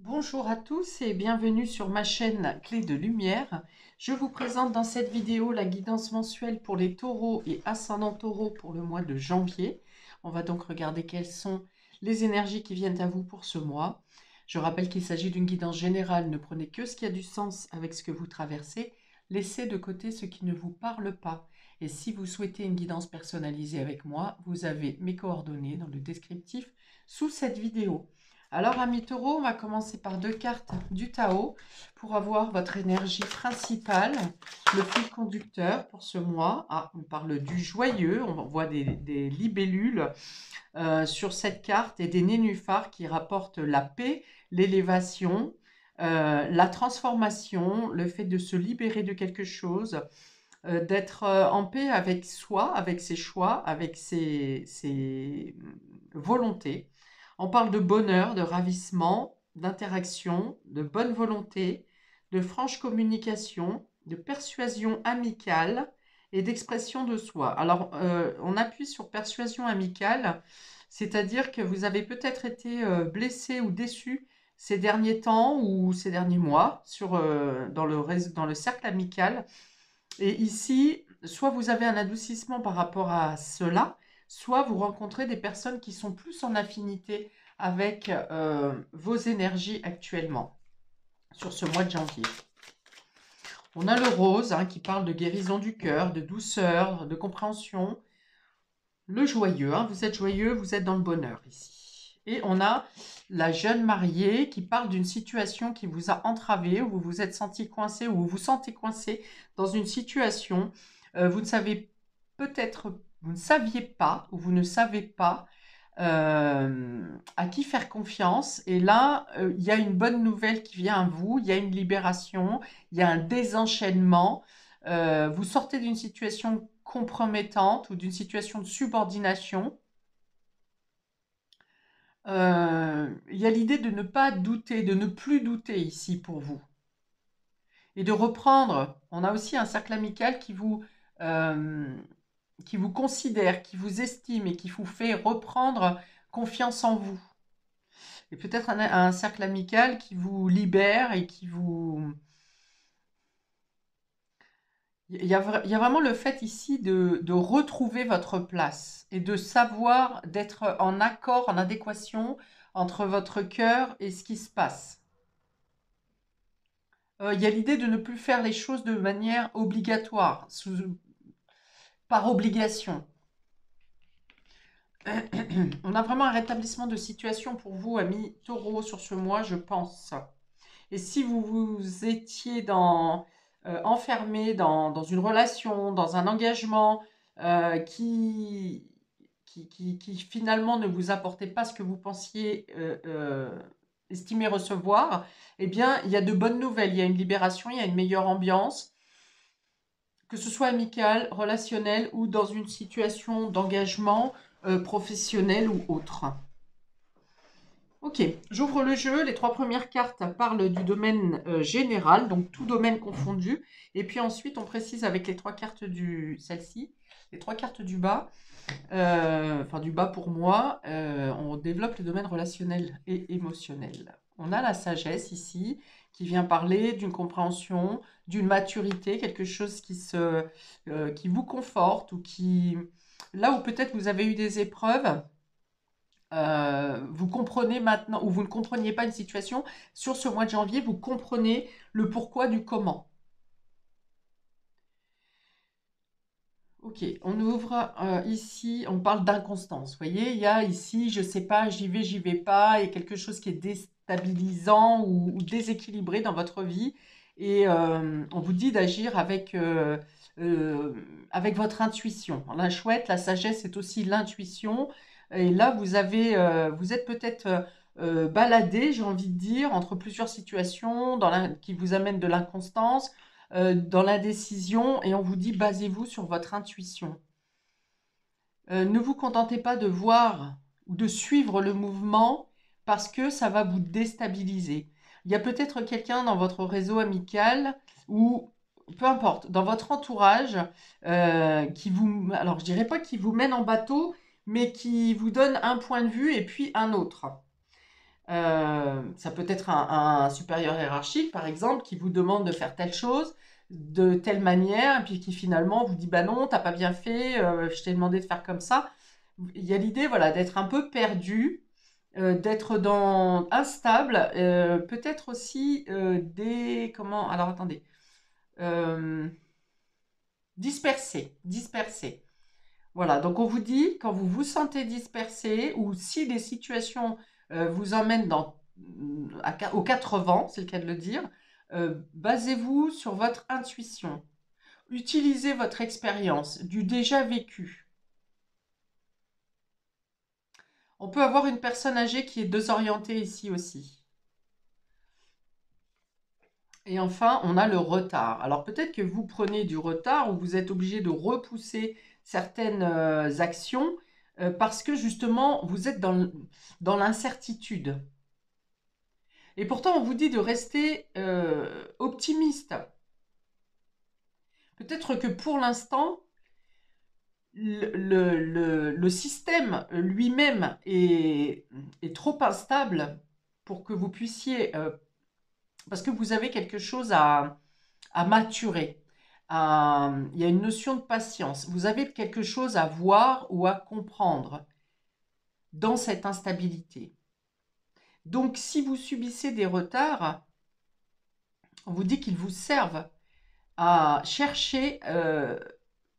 Bonjour à tous et bienvenue sur ma chaîne Clé de Lumière. Je vous présente dans cette vidéo la guidance mensuelle pour les taureaux et ascendants taureaux pour le mois de janvier. On va donc regarder quelles sont les énergies qui viennent à vous pour ce mois. Je rappelle qu'il s'agit d'une guidance générale, ne prenez que ce qui a du sens avec ce que vous traversez, laissez de côté ce qui ne vous parle pas. Et si vous souhaitez une guidance personnalisée avec moi, vous avez mes coordonnées dans le descriptif sous cette vidéo. Alors, amis taureaux, on va commencer par deux cartes du Tao pour avoir votre énergie principale, le fil conducteur pour ce mois. Ah, on parle du joyeux, on voit des libellules sur cette carte et des nénuphars qui rapportent la paix, l'élévation, la transformation, le fait de se libérer de quelque chose, d'être en paix avec soi, avec ses choix, avec ses volontés. On parle de bonheur, de ravissement, d'interaction, de bonne volonté, de franche communication, de persuasion amicale et d'expression de soi. Alors, on appuie sur persuasion amicale, c'est-à-dire que vous avez peut-être été blessé ou déçu ces derniers temps ou ces derniers mois dans le cercle amical. Et ici, soit vous avez un adoucissement par rapport à cela, soit vous rencontrez des personnes qui sont plus en affinité avec vos énergies actuellement, sur ce mois de janvier. On a le rose qui parle de guérison du cœur, de douceur, de compréhension. Le joyeux, vous êtes joyeux, vous êtes dans le bonheur ici. Et on a la jeune mariée qui parle d'une situation qui vous a entravé, où vous vous êtes senti coincé, ou vous vous sentez coincé dans une situation. Vous ne savez peut-être, vous ne saviez pas, ou vous ne savez pas à qui faire confiance. Et là, il y a une bonne nouvelle qui vient à vous, il y a une libération, il y a un désenchaînement. Vous sortez d'une situation compromettante ou d'une situation de subordination. Il y a l'idée de ne pas douter, de ne plus douter ici pour vous. Et de reprendre, on a aussi un cercle amical qui vous considère, qui vous estime et qui vous fait reprendre confiance en vous. Et peut-être un cercle amical qui vous libère et qui vous... Il y a vraiment le fait ici de retrouver votre place et de savoir d'être en accord, en adéquation entre votre cœur et ce qui se passe. Il y a l'idée de ne plus faire les choses de manière obligatoire, par obligation. On a vraiment un rétablissement de situation pour vous, amis taureaux, sur ce mois, je pense. Et si vous vous étiez enfermé dans une relation, dans un engagement qui finalement ne vous apportait pas ce que vous pensiez estimer recevoir, eh bien, il y a de bonnes nouvelles. Il y a une libération, il y a une meilleure ambiance, que ce soit amicale, relationnelle ou dans une situation d'engagement professionnel ou autre. Ok, j'ouvre le jeu. Les trois premières cartes parlent du domaine général, donc tout domaine confondu. Et puis ensuite, on précise avec les trois cartes celle-ci, les trois cartes du bas, enfin du bas pour moi, on développe le domaine relationnel et émotionnel. On a la sagesse ici, qui vient parler d'une compréhension, d'une maturité, quelque chose qui vous conforte ou qui... Là où peut-être vous avez eu des épreuves, vous comprenez maintenant, ou vous ne compreniez pas une situation, sur ce mois de janvier, vous comprenez le pourquoi du comment. Ok, on ouvre ici, on parle d'inconstance. Vous voyez, il y a ici, je ne sais pas, j'y vais pas, et quelque chose qui est déstabilisant ou déséquilibré dans votre vie. Et on vous dit d'agir avec votre intuition. La chouette, la sagesse, c'est aussi l'intuition. Et là, vous êtes peut-être baladé, j'ai envie de dire, entre plusieurs situations qui vous amènent de l'inconstance, dans l'indécision, et on vous dit basez-vous sur votre intuition. Ne vous contentez pas de voir ou de suivre le mouvement parce que ça va vous déstabiliser. Il y a peut-être quelqu'un dans votre réseau amical ou peu importe, dans votre entourage qui vous, alors je dirais pas qui vous mène en bateau, mais qui vous donne un point de vue et puis un autre. Ça peut être un supérieur hiérarchique, par exemple, qui vous demande de faire telle chose de telle manière, et puis qui finalement vous dit bah non, t'as pas bien fait, je t'ai demandé de faire comme ça. Il y a l'idée, voilà, d'être un peu perdu, d'être dans instable, peut-être aussi des comment alors attendez, euh, dispersé, dispersé. Voilà, donc on vous dit, quand vous vous sentez dispersé ou si les situations vous emmènent aux quatre vents, c'est le cas de le dire, basez-vous sur votre intuition. Utilisez votre expérience, du déjà vécu. On peut avoir une personne âgée qui est désorientée ici aussi. Et enfin, on a le retard. Alors peut-être que vous prenez du retard ou vous êtes obligé de repousser certaines actions parce que justement, vous êtes dans l'incertitude. Et pourtant, on vous dit de rester optimiste. Peut-être que pour l'instant, le système lui-même est trop instable pour que vous puissiez, parce que vous avez quelque chose à maturer. Il y a une notion de patience. Vous avez quelque chose à voir ou à comprendre dans cette instabilité. Donc, si vous subissez des retards, on vous dit qu'ils vous servent à chercher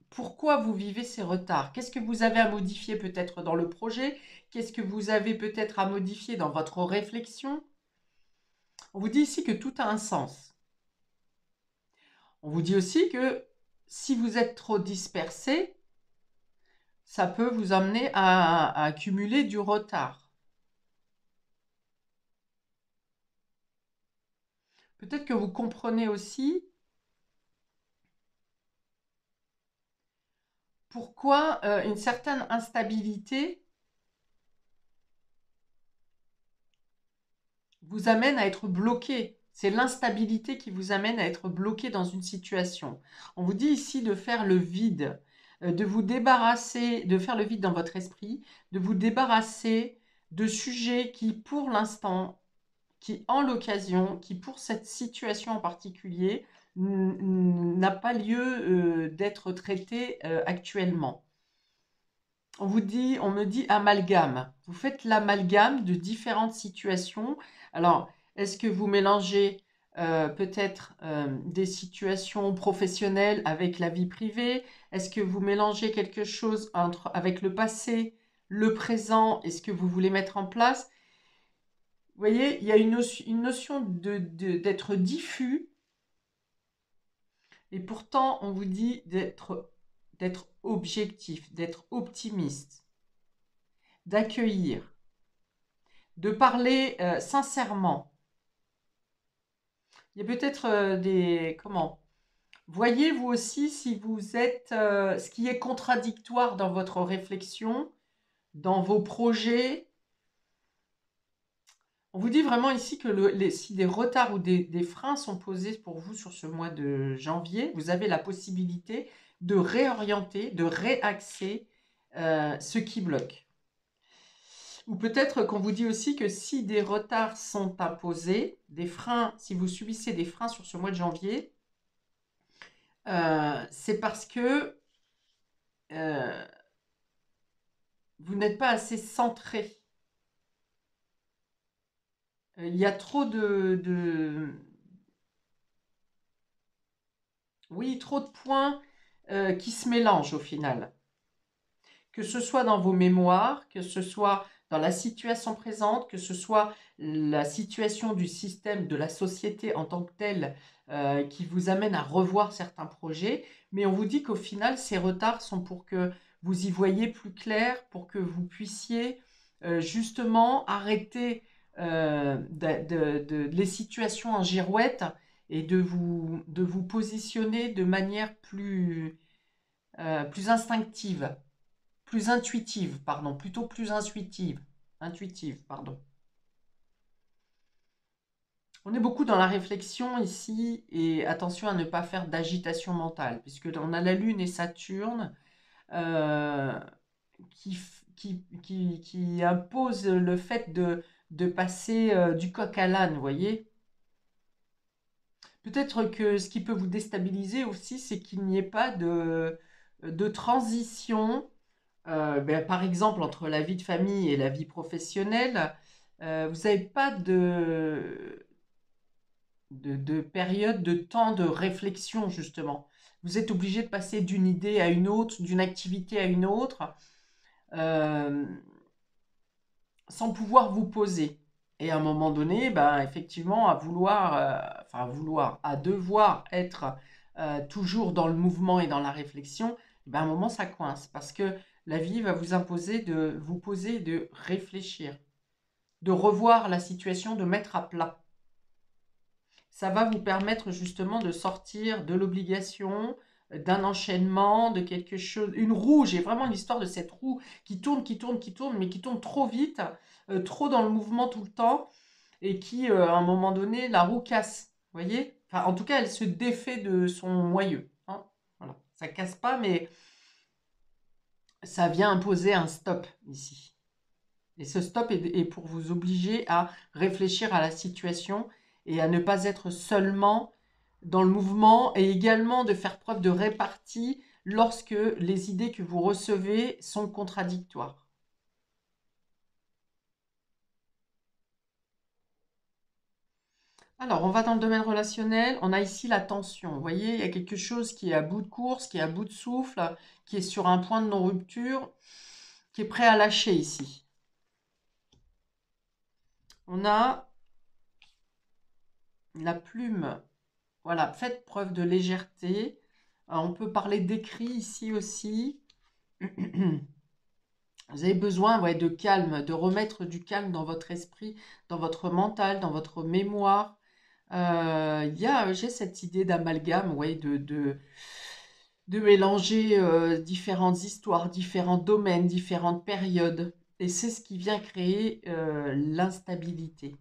pourquoi vous vivez ces retards. Qu'est-ce que vous avez à modifier peut-être dans le projet? Qu'est-ce que vous avez peut-être à modifier dans votre réflexion? On vous dit ici que tout a un sens. On vous dit aussi que si vous êtes trop dispersé, ça peut vous amener à accumuler du retard. Peut-être que vous comprenez aussi pourquoi une certaine instabilité vous amène à être bloqué. C'est l'instabilité qui vous amène à être bloqué dans une situation. On vous dit ici de faire le vide, de vous débarrasser, de faire le vide dans votre esprit, de vous débarrasser de sujets qui, pour l'instant, qui, en l'occasion, qui, pour cette situation en particulier, n'a pas lieu d'être traité actuellement. On me dit amalgame. Vous faites l'amalgame de différentes situations. Alors, est-ce que vous mélangez peut-être des situations professionnelles avec la vie privée? Est-ce que vous mélangez quelque chose avec le passé, le présent et ce que vous voulez mettre en place? Vous voyez, il y a une notion d'être diffus et pourtant on vous dit d'être objectif, d'être optimiste, d'accueillir, de parler sincèrement. Il y a peut-être comment? Voyez vous aussi si vous êtes ce qui est contradictoire dans votre réflexion, dans vos projets. On vous dit vraiment ici que si des retards ou des freins sont posés pour vous sur ce mois de janvier, vous avez la possibilité de réorienter, de réaxer ce qui bloque. Ou peut-être qu'on vous dit aussi que si des retards sont imposés, des freins, si vous subissez des freins sur ce mois de janvier, c'est parce que euh, vous n'êtes pas assez centré. Il y a trop oui, trop de points qui se mélangent au final. Que ce soit dans vos mémoires, que ce soit dans la situation présente, que ce soit la situation du système, de la société en tant que telle, qui vous amène à revoir certains projets. Mais on vous dit qu'au final, ces retards sont pour que vous y voyez plus clair, pour que vous puissiez justement arrêter les situations en girouette et de vous positionner de manière plus instinctive. Plus intuitive, pardon, plutôt plus intuitive. Intuitive, pardon. On est beaucoup dans la réflexion ici et attention à ne pas faire d'agitation mentale, puisque on a la Lune et Saturne euh, qui imposent le fait de passer du coq à l'âne, vous voyez. Peut-être que ce qui peut vous déstabiliser aussi, c'est qu'il n'y ait pas de transition, ben, par exemple, entre la vie de famille et la vie professionnelle. Vous n'avez pas de période, de temps de réflexion, justement. Vous êtes obligé de passer d'une idée à une autre, d'une activité à une autre, euh, sans pouvoir vous poser. Et à un moment donné, ben, effectivement, à devoir être toujours dans le mouvement et dans la réflexion, ben, à un moment, ça coince. Parce que la vie va vous imposer de vous poser, de réfléchir, de revoir la situation, de mettre à plat. Ça va vous permettre justement de sortir de l'obligation, d'un enchaînement, de quelque chose. Une roue, j'ai vraiment l'histoire de cette roue qui tourne, qui tourne, qui tourne, mais qui tourne trop vite, trop dans le mouvement tout le temps, et qui, à un moment donné, la roue casse. Vous voyez? Enfin, en tout cas, elle se défait de son moyeu, hein. Voilà. Ça casse pas, mais ça vient imposer un stop ici. Et ce stop est pour vous obliger à réfléchir à la situation et à ne pas être seulement dans le mouvement, et également de faire preuve de répartie lorsque les idées que vous recevez sont contradictoires. Alors, on va dans le domaine relationnel. On a ici la tension. Vous voyez, il y a quelque chose qui est à bout de course, qui est à bout de souffle, qui est sur un point de non-rupture, qui est prêt à lâcher ici. On a la plume. Voilà, faites preuve de légèreté. On peut parler d'écrit ici aussi. Vous avez besoin, ouais, de calme, de remettre du calme dans votre esprit, dans votre mental, dans votre mémoire. J'ai cette idée d'amalgame, ouais, de mélanger différentes histoires, différents domaines, différentes périodes. Et c'est ce qui vient créer l'instabilité.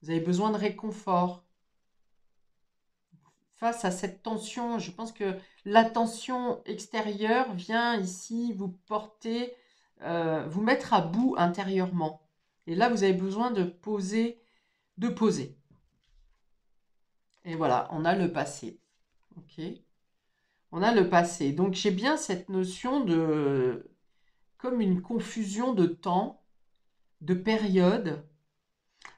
Vous avez besoin de réconfort. Face à cette tension, je pense que la tension extérieure vient ici vous porter, vous mettre à bout intérieurement. Et là, vous avez besoin de poser, de poser. Et voilà, on a le passé. Ok. On a le passé. Donc j'ai bien cette notion de comme une confusion de temps, de période,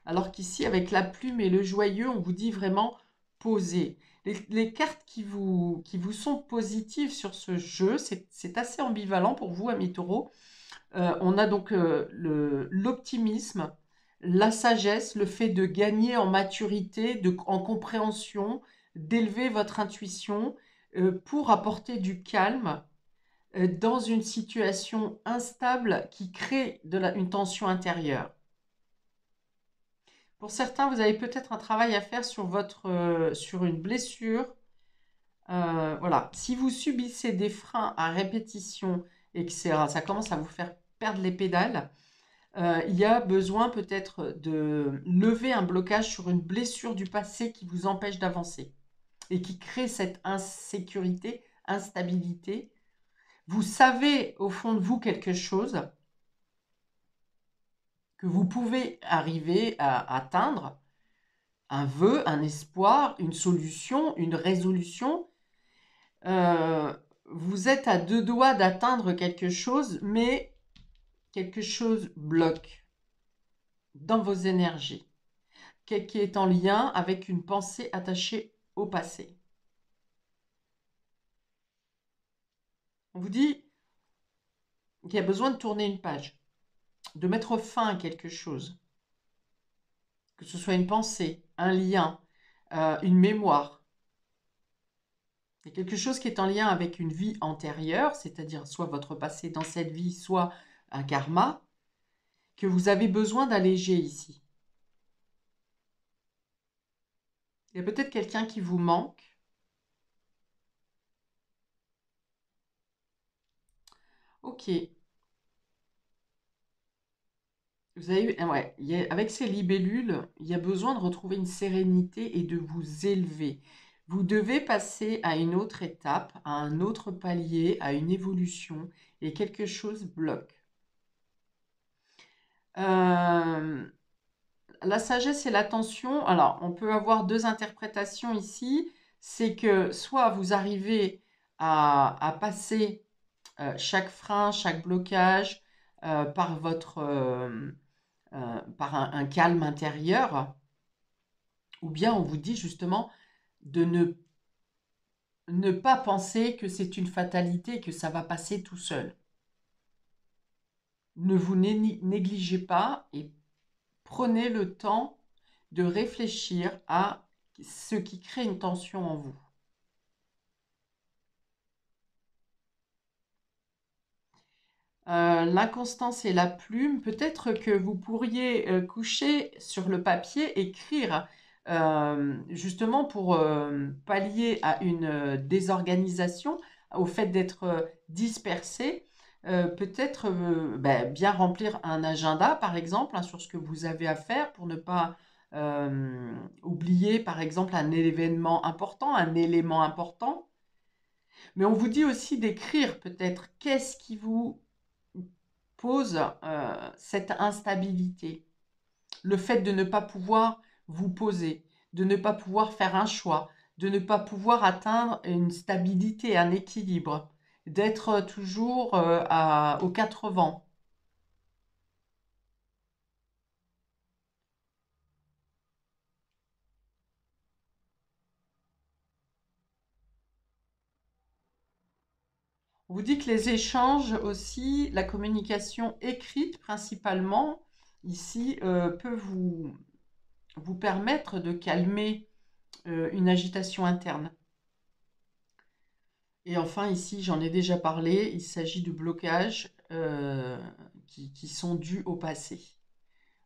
alors qu'ici, avec la plume et le joyeux, on vous dit vraiment poser. Les cartes qui vous sont positives sur ce jeu, c'est assez ambivalent pour vous, amis taureaux. On a donc l'optimisme, la sagesse, le fait de gagner en maturité, en compréhension, d'élever votre intuition pour apporter du calme dans une situation instable qui crée une tension intérieure. Pour certains, vous avez peut-être un travail à faire sur une blessure. Voilà. Si vous subissez des freins à répétition et que ça commence à vous faire perdre les pédales, il y a besoin peut-être de lever un blocage sur une blessure du passé qui vous empêche d'avancer et qui crée cette insécurité, instabilité. Vous savez au fond de vous quelque chose que vous pouvez arriver à atteindre, un vœu, un espoir, une solution, une résolution. Vous êtes à deux doigts d'atteindre quelque chose, mais quelque chose bloque dans vos énergies, qui est en lien avec une pensée attachée au passé. On vous dit qu'il y a besoin de tourner une page, de mettre fin à quelque chose, que ce soit une pensée, un lien, une mémoire. Il y a quelque chose qui est en lien avec une vie antérieure, c'est-à-dire soit votre passé dans cette vie, soit un karma, que vous avez besoin d'alléger ici. Il y a peut-être quelqu'un qui vous manque. Ok. Vous avez, ouais, avec ces libellules, il y a besoin de retrouver une sérénité et de vous élever. Vous devez passer à une autre étape, à un autre palier, à une évolution, et quelque chose bloque. Euh, la sagesse et l'attention, alors on peut avoir deux interprétations ici. C'est que soit vous arrivez à passer chaque frein, chaque blocage par par un calme intérieur, ou bien on vous dit justement de ne pas penser que c'est une fatalité et que ça va passer tout seul. Ne vous négligez pas et prenez le temps de réfléchir à ce qui crée une tension en vous. L'inconstance et la plume, peut-être que vous pourriez coucher sur le papier, écrire justement pour pallier à une désorganisation, au fait d'être dispersé. Peut-être bien remplir un agenda, par exemple, hein, sur ce que vous avez à faire pour ne pas oublier, par exemple, un événement important, un élément important. Mais on vous dit aussi d'écrire peut-être qu'est-ce qui vous pose cette instabilité. Le fait de ne pas pouvoir vous poser, de ne pas pouvoir faire un choix, de ne pas pouvoir atteindre une stabilité, un équilibre, d'être toujours aux quatre vents. On vous dit que les échanges aussi, la communication écrite principalement, ici, peut vous permettre de calmer une agitation interne. Et enfin, ici, j'en ai déjà parlé, il s'agit de blocages qui sont dus au passé,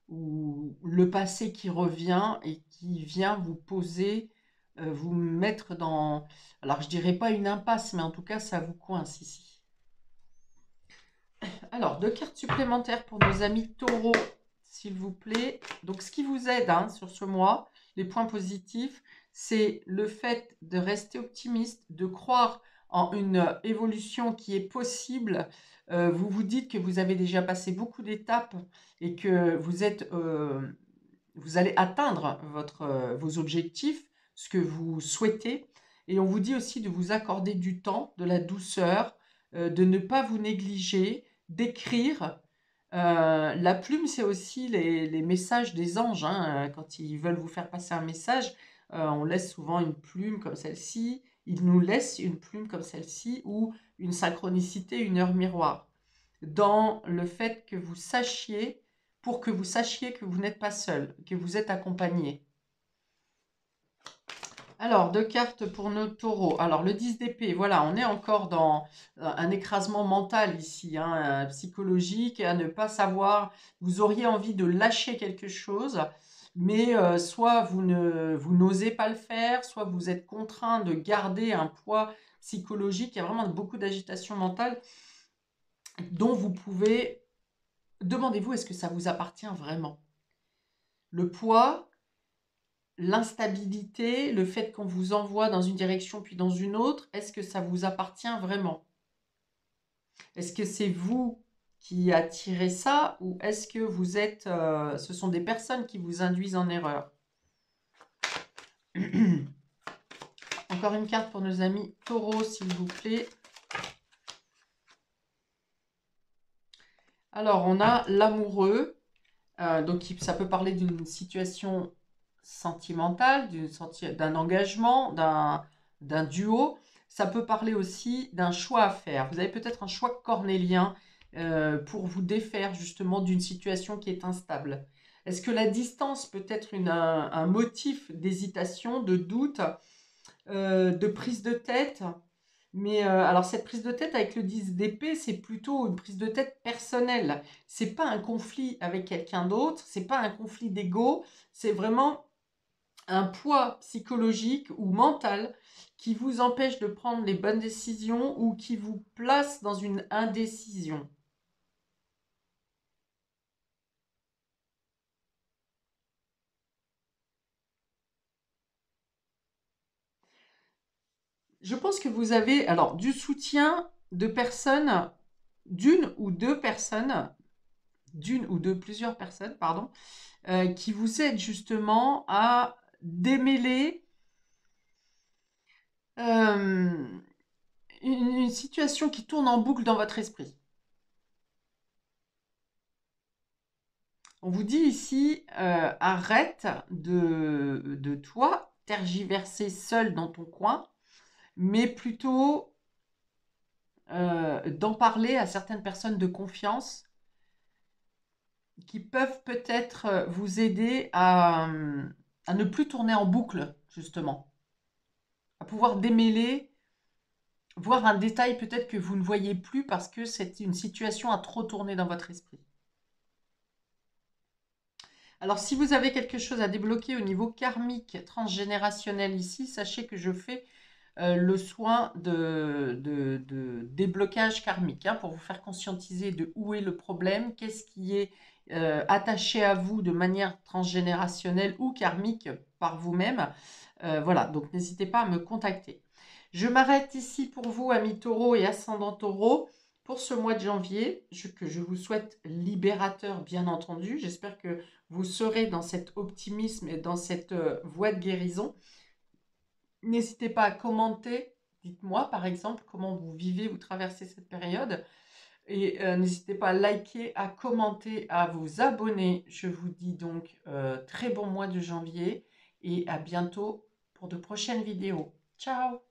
ou le passé qui revient et qui vient vous poser, vous mettre dans, alors je dirais pas une impasse, mais en tout cas, ça vous coince ici. Alors, deux cartes supplémentaires pour nos amis taureaux, s'il vous plaît. Donc, ce qui vous aide hein, sur ce mois, les points positifs, c'est le fait de rester optimiste, de croire en une évolution qui est possible. Vous vous dites que vous avez déjà passé beaucoup d'étapes et que vous allez atteindre vos objectifs, ce que vous souhaitez. Et on vous dit aussi de vous accorder du temps, de la douceur, de ne pas vous négliger, d'écrire. La plume, c'est aussi les messages des anges, hein. Quand ils veulent vous faire passer un message, on laisse souvent une plume comme celle-ci. Ils nous laissent une plume comme celle-ci ou une synchronicité, une heure miroir. Dans le fait que vous sachiez, pour que vous sachiez que vous n'êtes pas seul, que vous êtes accompagné. Alors, deux cartes pour nos taureaux. Alors, le 10 d'épée, voilà, on est encore dans un écrasement mental ici, hein, psychologique, à ne pas savoir. Vous auriez envie de lâcher quelque chose, mais soit vous n'osez pas le faire, soit vous êtes contraint de garder un poids psychologique. Il y a vraiment beaucoup d'agitation mentale dont vous pouvez. Demandez-vous, est-ce que ça vous appartient vraiment? Le poids, l'instabilité, le fait qu'on vous envoie dans une direction puis dans une autre, est-ce que ça vous appartient vraiment? Est-ce que c'est vous qui attirez ça ou est-ce que vous êtes, ce sont des personnes qui vous induisent en erreur? Encore une carte pour nos amis taureaux, s'il vous plaît. Alors, on a l'amoureux. Donc, ça peut parler d'une situation sentimentale, d'un engagement, d'un duo. Ça peut parler aussi d'un choix à faire. Vous avez peut-être un choix cornélien pour vous défaire justement d'une situation qui est instable. Est-ce que la distance peut être un motif d'hésitation, de doute, de prise de tête? Mais alors cette prise de tête avec le 10 d'épée, c'est plutôt une prise de tête personnelle. C'est pas un conflit avec quelqu'un d'autre, c'est pas un conflit d'ego, c'est vraiment un poids psychologique ou mental qui vous empêche de prendre les bonnes décisions ou qui vous place dans une indécision. Je pense que vous avez alors du soutien de personnes, d'une ou deux personnes d'une ou de plusieurs personnes, pardon, qui vous aident justement à démêler une situation qui tourne en boucle dans votre esprit. On vous dit ici, arrête de toi tergiverser seul dans ton coin, mais plutôt d'en parler à certaines personnes de confiance qui peuvent peut-être vous aider à ne plus tourner en boucle, justement, à pouvoir démêler, voir un détail peut-être que vous ne voyez plus parce que c'est une situation à trop tourner dans votre esprit. Alors, si vous avez quelque chose à débloquer au niveau karmique transgénérationnel ici, sachez que je fais le soin de déblocage karmique pour vous faire conscientiser de où est le problème, qu'est-ce qui est attaché à vous de manière transgénérationnelle ou karmique par vous-même. Voilà, donc n'hésitez pas à me contacter. Je m'arrête ici pour vous, amis taureaux et ascendants taureaux, pour ce mois de janvier, que je vous souhaite libérateur, bien entendu. J'espère que vous serez dans cet optimisme et dans cette voie de guérison. N'hésitez pas à commenter. Dites-moi, par exemple, comment vous vivez, vous traversez cette période. Et n'hésitez pas à liker, à commenter, à vous abonner. Je vous dis donc très bon mois de janvier et à bientôt pour de prochaines vidéos. Ciao!